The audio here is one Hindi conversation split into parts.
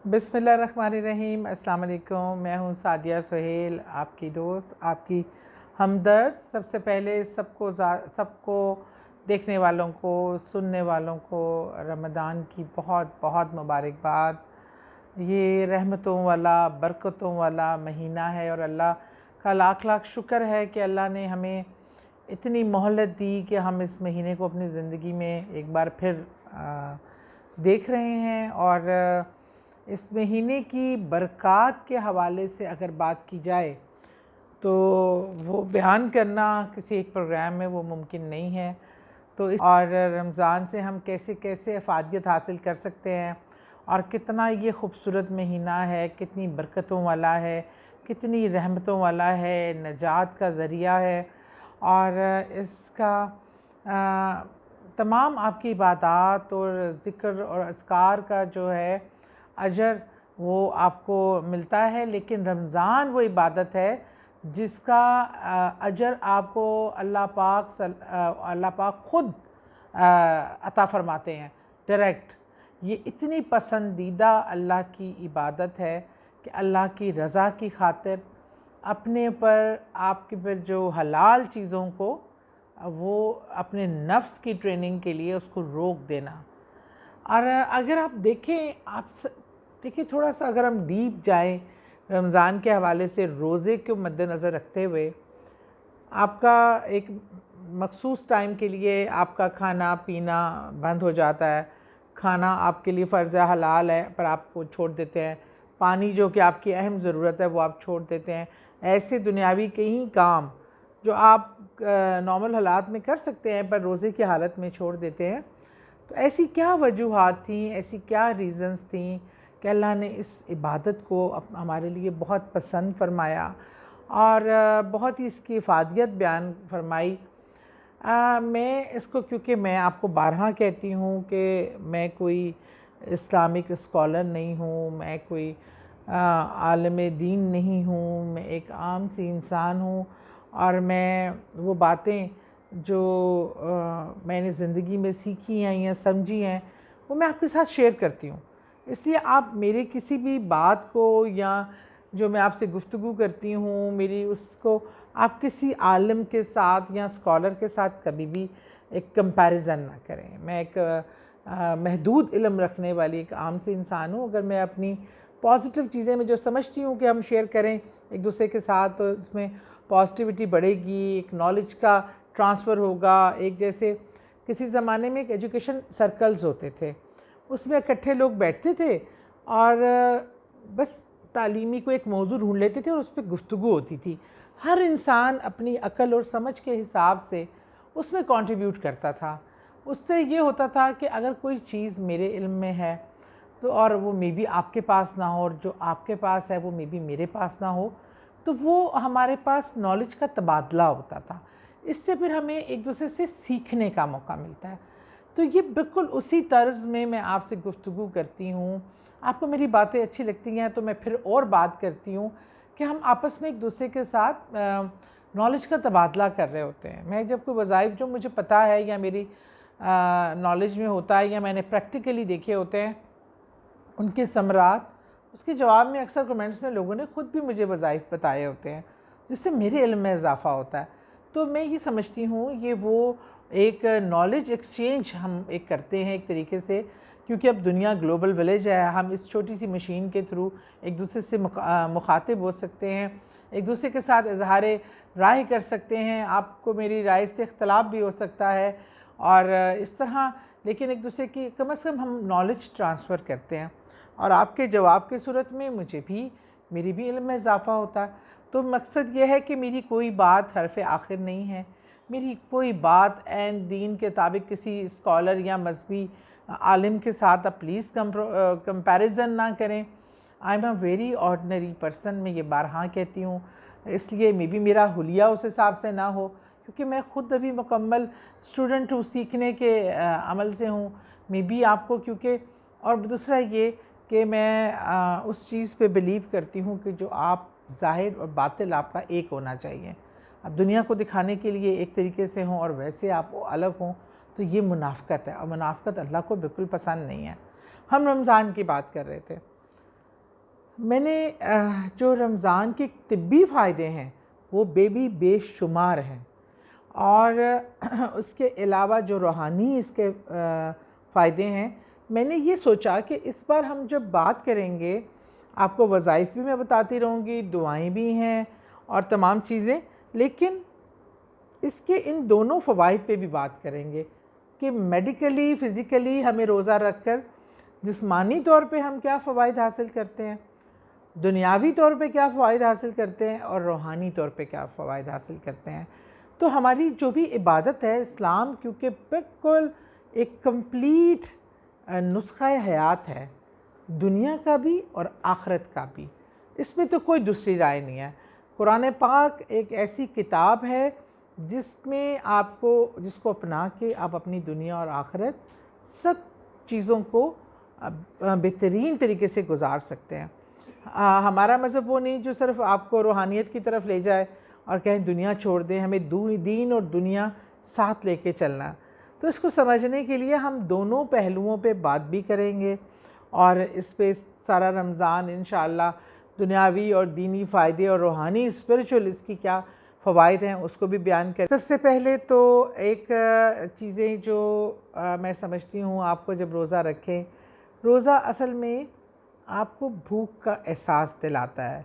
बिस्मिल्लाहिर्रहमानिर्रहीम। अस्सलाम वालेकुम। मैं हूँ सादिया सुहेल, आपकी दोस्त, आपकी हमदर्द। सबसे पहले सबको देखने वालों को, सुनने वालों को रमज़ान की बहुत बहुत मुबारकबाद। ये रहमतों वाला, बरकतों वाला महीना है और अल्लाह का लाख लाख शुक्र है कि अल्लाह ने हमें इतनी मोहलत दी कि हम इस महीने को अपनी ज़िंदगी में एक बार फिर देख रहे हैं। और इस महीने की बरक़ात के हवाले से अगर बात की जाए तो वो बयान करना किसी एक प्रोग्राम में वो मुमकिन नहीं है। तो और रमज़ान से हम कैसे कैसे अफ़ादियत हासिल कर सकते हैं और कितना ये ख़ूबसूरत महीना है, कितनी बरकतों वाला है, कितनी रहमतों वाला है, नजात का ज़रिया है। और इसका तमाम आपकी इबादत और ज़िक्र और अज़कार का जो है अजर वो आपको मिलता है। लेकिन रमज़ान वो इबादत है जिसका अजर आपको अल्लाह पाक ख़ुद अता फ़रमाते हैं डायरेक्ट। ये इतनी पसंदीदा अल्लाह की इबादत है कि अल्लाह की रज़ा की खातिर अपने पर, आपके पर जो हलाल चीज़ों को वो अपने नफ्स की ट्रेनिंग के लिए उसको रोक देना। और अगर आप देखिए थोड़ा सा अगर हम डीप जाएं रमज़ान के हवाले से, रोज़े को मद्देनज़र रखते हुए आपका एक मखसूस टाइम के लिए आपका खाना पीना बंद हो जाता है। खाना आपके लिए फ़र्ज़ हलाल है पर आप वो छोड़ देते हैं। पानी जो कि आपकी अहम ज़रूरत है वो आप छोड़ देते हैं। ऐसे दुनियावी कई काम जो आप नॉर्मल हालात में कर सकते हैं पर रोज़े की हालत में छोड़ देते हैं। तो ऐसी क्या वजूहात थी, ऐसी क्या रीज़न्स थी कि अल्लाह ने इस इबादत को हमारे लिए बहुत पसंद फरमाया और बहुत ही इसकी इफ़ादियत बयान फरमाई। मैं इसको, क्योंकि मैं आपको बारहा कहती हूँ कि मैं कोई इस्लामिक स्कॉलर नहीं हूँ, मैं कोई आलिम दीन नहीं हूँ, मैं एक आम सी इंसान हूँ और मैं वो बातें जो मैंने ज़िंदगी में सीखी हैं या समझी हैं वो मैं आपके साथ शेयर करती हूँ। इसलिए आप मेरे किसी भी बात को या जो मैं आपसे गुफ्तगू करती हूँ मेरी, उसको आप किसी आलिम के साथ या स्कॉलर के साथ कभी भी एक कंपैरिजन ना करें। मैं एक महदूद इल्म रखने वाली एक आम सी इंसान हूँ। अगर मैं अपनी पॉजिटिव चीज़ें में जो समझती हूँ कि हम शेयर करें एक दूसरे के साथ तो इसमें पॉजिटिविटी बढ़ेगी, एक नॉलेज का ट्रांसफ़र होगा। एक जैसे किसी ज़माने में एक एजुकेशन सर्कल्स होते थे, उसमें इकट्ठे लोग बैठते थे और बस तालीमी को एक मौजू ढूंढ लेते थे और उस पर गुफ्तगू होती थी। हर इंसान अपनी अक्ल और समझ के हिसाब से उसमें कंट्रीब्यूट करता था। उससे ये होता था कि अगर कोई चीज़ मेरे इल्म में है तो और वो मे बी आपके पास ना हो, और जो आपके पास है वो मे बी मेरे पास ना हो, तो वो हमारे पास नॉलेज का तबादला होता था। इससे फिर हमें एक दूसरे से सीखने का मौका मिलता है। तो ये बिल्कुल उसी तर्ज़ में मैं आपसे गुफ्तगू करती हूँ। आपको मेरी बातें अच्छी लगती हैं तो मैं फिर और बात करती हूँ कि हम आपस में एक दूसरे के साथ नॉलेज का तबादला कर रहे होते हैं। मैं जब कोई वज़ाइफ जो मुझे पता है या मेरी नॉलेज में होता है या मैंने प्रैक्टिकली देखे होते हैं उनके समरात, उसके जवाब में अक्सर कमेंट्स में लोगों ने ख़ुद भी मुझे वज़ाइफ बताए होते हैं जिससे मेरे इल्म में इजाफ़ा होता है। तो मैं ये समझती हूँ ये वो एक नॉलेज एक्सचेंज हम एक करते हैं एक तरीके से, क्योंकि अब दुनिया ग्लोबल विलेज है। हम इस छोटी सी मशीन के थ्रू एक दूसरे से मुखातिब हो सकते हैं, एक दूसरे के साथ इजहार राय कर सकते हैं। आपको मेरी राय से इख्तलाफ भी हो सकता है और इस तरह, लेकिन एक दूसरे की कम से कम हम नॉलेज ट्रांसफ़र करते हैं और आपके जवाब की सूरत में मुझे भी मेरी भी इल्म में इजाफ़ा होता है। तो मकसद ये है कि मेरी कोई बात हरफ़ आखिर नहीं है, मेरी कोई बात ऐन दीन के ताबिक किसी स्कॉलर या मजहबी आलिम के साथ आप प्लीज़ कंपैरिजन ना करें। I am a very ordinary person, मैं ये बारहा कहती हूँ। इसलिए मे बी मेरा हुलिया उस हिसाब से ना हो, क्योंकि मैं ख़ुद अभी मुकम्मल स्टूडेंट हूँ, सीखने के अमल से हूँ। मे बी आपको, क्योंकि और दूसरा ये कि मैं उस चीज़ पे बिलीव करती हूँ कि जो आप ज़ाहिर और बातिल आपका एक होना चाहिए। अब दुनिया को दिखाने के लिए एक तरीके से हों और वैसे आप अलग हों तो ये मुनाफ़क़त है और मुनाफ़क़त अल्लाह को बिल्कुल पसंद नहीं है। हम रमज़ान की बात कर रहे थे मैंने जो रमज़ान के तिब्बी फ़ायदे हैं वो बेशुमार हैं, और उसके अलावा जो रूहानी इसके फ़ायदे हैं, मैंने ये सोचा कि इस बार हम जब बात करेंगे, आपको वज़ाइफ भी मैं बताती रहूँगी, दुआएं भी हैं और तमाम चीज़ें, लेकिन इसके इन दोनों फ़वाइद पे भी बात करेंगे कि मेडिकली फ़िज़िकली हमें रोज़ा रख कर जिस्मानी तौर पे हम क्या फ़वाइद हासिल करते हैं, दुनियावी तौर पे क्या फ़वाइद हासिल करते हैं, और रूहानी तौर पे क्या फ़वाइद हासिल करते हैं। तो हमारी जो भी इबादत है, इस्लाम क्योंकि बिल्कुल एक कंप्लीट नुस्ख़ा हयात है, दुनिया का भी और आखिरत का भी, इसमें तो कोई दूसरी राय नहीं है। कुरान पाक एक ऐसी किताब है जिसमें जिसको अपना के आप अपनी दुनिया और आखिरत सब चीज़ों को बेहतरीन तरीके से गुजार सकते हैं। हमारा मज़हब वो नहीं जो सिर्फ़ आपको रूहानियत की तरफ ले जाए और कहें दुनिया छोड़ दें, हमें दीन और दुनिया साथ लेके चलना। तो इसको समझने के लिए हम दोनों पहलुओं पे बात भी करेंगे, और इस पे सारा रमज़ान इंशाअल्लाह दुनियावी और दीनी फ़ायदे और रूहानी स्पिरिचुअल इसकी क्या फ़वाइद हैं उसको भी बयान करें। सबसे पहले तो एक चीज़ें जो मैं समझती हूँ, आपको जब रोज़ा रखें, रोज़ा असल में आपको भूख का एहसास दिलाता है,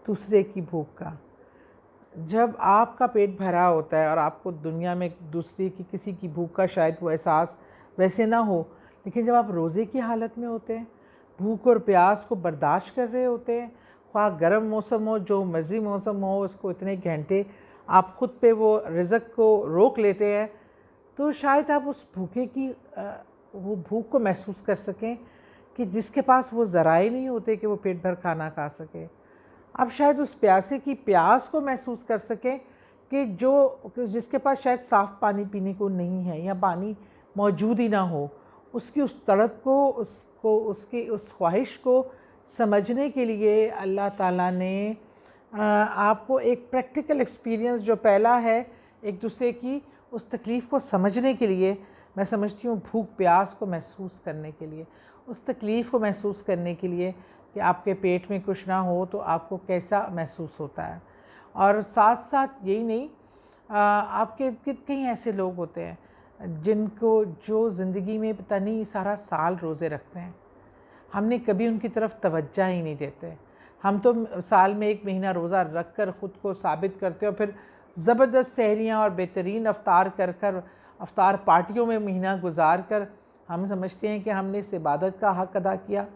दूसरे की भूख का। जब आपका पेट भरा होता है और आपको दुनिया में दूसरे की किसी की भूख का शायद वो एहसास वैसे ना हो, लेकिन जब आप रोज़े की हालत में होते हैं, भूख और प्यास को बर्दाश्त कर रहे होते हैं, ख्वाह गर्म मौसम हो, जो मर्ज़ी मौसम हो, उसको इतने घंटे आप ख़ुद पे वो रिज़्क़ को रोक लेते हैं, तो शायद आप उस वो भूख को महसूस कर सकें कि जिसके पास वो ज़राए नहीं होते कि वो पेट भर खाना खा सके। आप शायद उस प्यासे की प्यास को महसूस कर सकें कि जिसके पास शायद साफ़ पानी पीने को नहीं है या पानी मौजूद ही ना हो, उसकी उस तड़प को उसकी उस ख्वाहिश को समझने के लिए अल्लाह ताला ने आपको एक प्रैक्टिकल एक्सपीरियंस जो पहला है एक दूसरे की उस तकलीफ़ को समझने के लिए, मैं समझती हूँ भूख प्यास को महसूस करने के लिए, उस तकलीफ़ को महसूस करने के लिए कि आपके पेट में कुछ ना हो तो आपको कैसा महसूस होता है। और साथ साथ यही नहीं, आपके कई ऐसे लोग होते हैं जो ज़िंदगी में पता नहीं सारा साल रोज़े रखते हैं, हमने कभी उनकी तरफ तवज्जो ही नहीं देते। हम तो साल में 1 महीना रोज़ा रख कर ख़ुद को साबित करते और फिर ज़बरदस्त सहरियाँ और बेहतरीन अफ्तार कर अफ्तार पार्टियों में महीना गुजार कर हम समझते हैं कि हमने इस इबादत का हक़ अदा किया।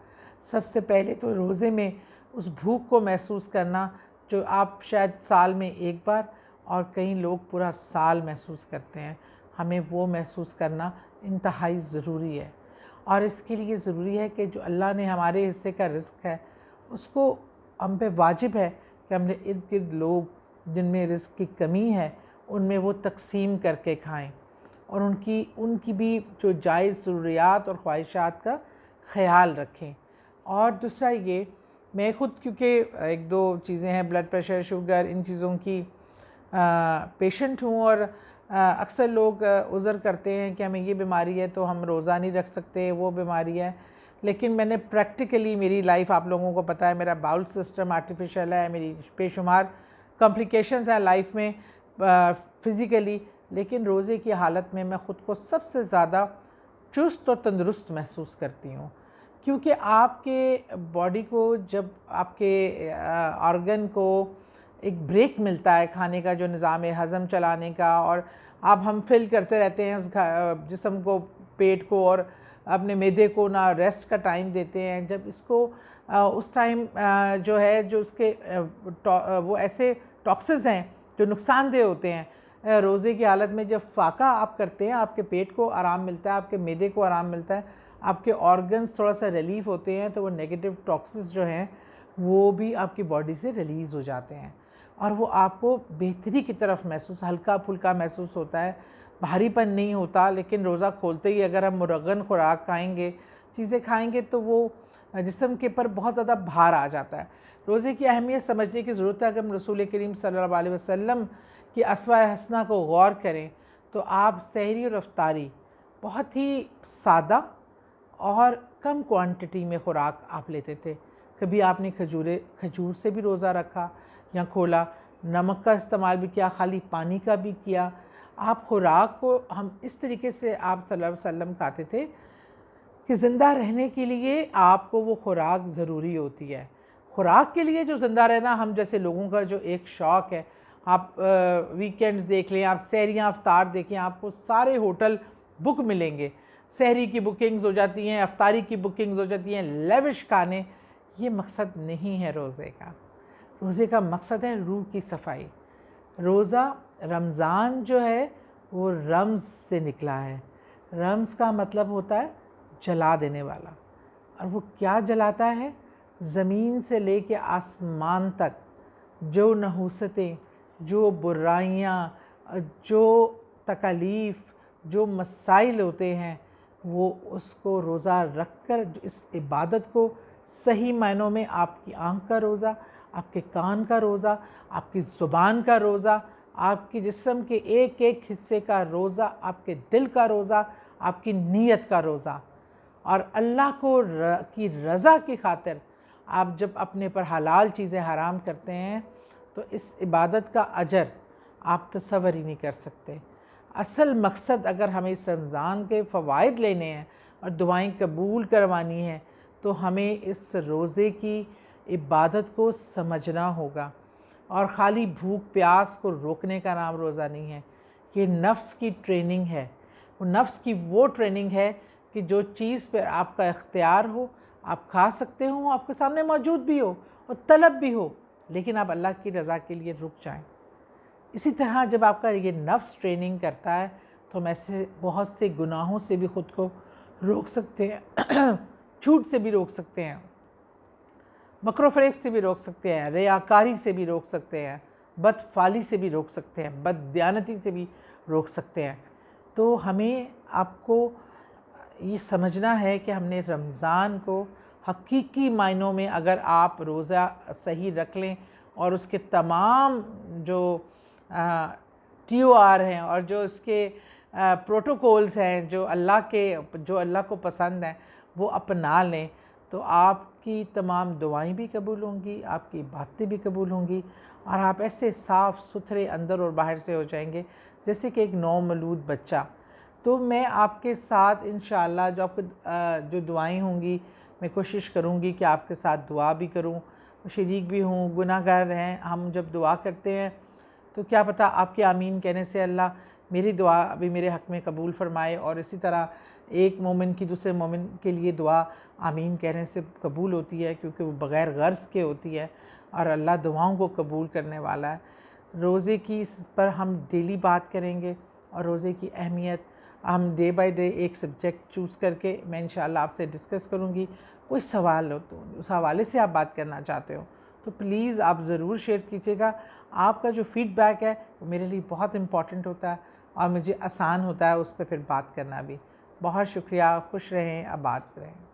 सबसे पहले तो रोज़े में उस भूख को महसूस करना जो आप शायद साल में एक बार और कई लोग पूरा साल महसूस करते हैं, हमें वो महसूस करना इंतहाई ज़रूरी है। और इसके लिए ज़रूरी है कि जो अल्लाह ने हमारे हिस्से का रिज़्क़ है उसको हम पे वाजिब है कि हमने इर्द गिर्द लोग जिनमें रिज़्क़ की कमी है उनमें वो तकसीम करके खाएं और उनकी भी जो जायज़ ज़रूरियात और ख्वाहिशात का ख़याल रखें। और दूसरा ये, मैं ख़ुद क्योंकि 1-2 चीज़ें हैं, ब्लड प्रेशर, शुगर, इन चीज़ों की पेशेंट हूँ, और अक्सर लोग उज़र करते हैं कि हमें ये बीमारी है तो हम रोज़ा नहीं रख सकते, वो बीमारी है। लेकिन मैंने प्रैक्टिकली मेरी लाइफ, आप लोगों को पता है मेरा बाउल सिस्टम आर्टिफिशियल है, मेरी बेशुमार कॉम्प्लिकेशंस हैं लाइफ में फ़िज़िकली, लेकिन रोज़े की हालत में मैं ख़ुद को सबसे ज़्यादा चुस्त और तंदुरुस्त महसूस करती हूँ, क्योंकि आपके बॉडी को जब आपके ऑर्गन को एक ब्रेक मिलता है खाने का, जो निज़ाम हज़म चलाने का, और हम फिल करते रहते हैं उस जिस्म को, पेट को और अपने मैदे को ना रेस्ट का टाइम देते हैं। जब इसको उस टाइम जो है जो उसके वो ऐसे टॉक्सिस हैं जो नुकसानदेह होते हैं, रोज़े की हालत में जब फाका आप करते हैं, आपके पेट को आराम मिलता है, आपके मैदे को आराम मिलता है, आपके ऑर्गन्स थोड़ा सा रिलीफ़ होते हैं, तो वो नेगेटिव टॉक्सिस जो हैं वो भी आपकी बॉडी से रिलीज़ हो जाते हैं और वो आपको बेहतरी की तरफ हल्का फुल्का महसूस होता है, भारीपन नहीं होता। लेकिन रोज़ा खोलते ही अगर हम मुरगन खुराक खाएंगे, चीज़ें खाएंगे, तो वो जिस्म के ऊपर बहुत ज़्यादा भार आ जाता है। रोज़े की अहमियत समझने की ज़रूरत है। अगर हम रसूल करीम सल्लल्लाहु अलैहि वसल्लम की अस्वा हसना को गौर करें तो आप सहरी और अफ्तारी बहुत ही सादा और कम क्वांटिटी में ख़ुराक आप लेते थे। कभी आपने खजूर से भी रोज़ा रखा या खोला, नमक का इस्तेमाल भी किया, खाली पानी का भी किया। आप खुराक को हम इस तरीके से आप सल्लल्लाहु अलैहि वसल्लम खाते थे कि ज़िंदा रहने के लिए आपको वो खुराक ज़रूरी होती है। खुराक के लिए जो ज़िंदा रहना हम जैसे लोगों का जो एक शौक़ है, आप वीकेंड्स देख लें, आप सहरियाँ अफ्तार देखें, आपको सारे होटल बुक मिलेंगे। सहरी की बुकिंग्स हो जाती हैं, अफ्तारी की बुकिंग्स हो जाती हैं, लेविश खाने। ये मकसद नहीं है रोज़े का। रोज़े का मकसद है रूह की सफाई। रोज़ा रमज़ान जो है वो रम्ज़ से निकला है। रम्ज़ का मतलब होता है जला देने वाला, और वो क्या जलाता है? ज़मीन से लेके आसमान तक जो नहूसतें, जो बुराइयाँ, जो तकालीफ़, जो मसाइल होते हैं, वो उसको रोज़ा रख कर इस इबादत को सही मायनों में आपकी आँख का रोज़ा, आपके कान का रोज़ा, आपकी ज़ुबान का रोज़ा, आपके जिस्म के एक एक हिस्से का रोज़ा, आपके दिल का रोज़ा, आपकी नीयत का रोज़ा। और अल्लाह की रज़ा की खातिर आप जब अपने पर हलाल चीज़ें हराम करते हैं तो इस इबादत का अजर आप तसव्वुर ही नहीं कर सकते। असल मकसद अगर हमें इस रमज़ान के फ़वाइद लेने हैं और दुआएं कबूल करवानी है तो हमें इस रोज़े की इबादत को समझना होगा। और ख़ाली भूख प्यास को रोकने का नाम रोज़ा नहीं है, ये नफ्स की ट्रेनिंग है। वो नफ्स की वो ट्रेनिंग है कि जो चीज़ पर आपका इख्तियार हो, आप खा सकते हो, आपके सामने मौजूद भी हो और तलब भी हो, लेकिन आप अल्लाह की रज़ा के लिए रुक जाएं। इसी तरह जब आपका ये नफ्स ट्रेनिंग करता है तो हम ऐसे बहुत से गुनाहों से भी ख़ुद को रोक सकते हैं, झूठ से भी रोक सकते हैं, मकरोफ़रेब से भी रोक सकते हैं, रियाकारी से भी रोक सकते हैं, बदफ़ाली से भी रोक सकते हैं, बददियानती से भी रोक सकते हैं। तो हमें आपको ये समझना है कि हमने रमज़ान को हकीकी मायनों में अगर आप रोज़ा सही रख लें और उसके तमाम जो TOR हैं और जो इसके प्रोटोकॉल्स हैं जो अल्लाह को पसंद हैं वो अपना लें, तो आपकी तमाम दुआएं भी कबूल होंगी, आपकी बातें भी कबूल होंगी और आप ऐसे साफ़ सुथरे अंदर और बाहर से हो जाएंगे जैसे कि एक नौमौलूद बच्चा। तो मैं आपके साथ इंशाअल्लाह जो दुआएं होंगी, मैं कोशिश करूंगी कि आपके साथ दुआ भी करूं, शरीक भी हूं। गुनाहगार हैं हम, जब दुआ करते हैं तो क्या पता आपके आमीन कहने से अल्लाह मेरी दुआ भी मेरे हक़ में कबूल फ़रमाए, और इसी तरह एक मोमिन की दूसरे मोमिन के लिए दुआ आमीन कहने से कबूल होती है, क्योंकि वो बग़ैर गर्ज़ के होती है और अल्लाह दुआओं को कबूल करने वाला है। रोज़े की पर हम डेली बात करेंगे और रोज़े की अहमियत हम डे बाय डे एक सब्जेक्ट चूज़ करके मैं इंशाअल्लाह आपसे डिस्कस करूँगी। कोई सवाल हो तो उस हवाले से आप बात करना चाहते हो तो प्लीज़ आप ज़रूर शेयर कीजिएगा। आपका जो फ़ीडबैक है वो मेरे लिए बहुत इम्पॉर्टेंट होता है और मुझे आसान होता है उस पर फिर बात करना भी। बहुत शुक्रिया, खुश रहें, आबाद रहें।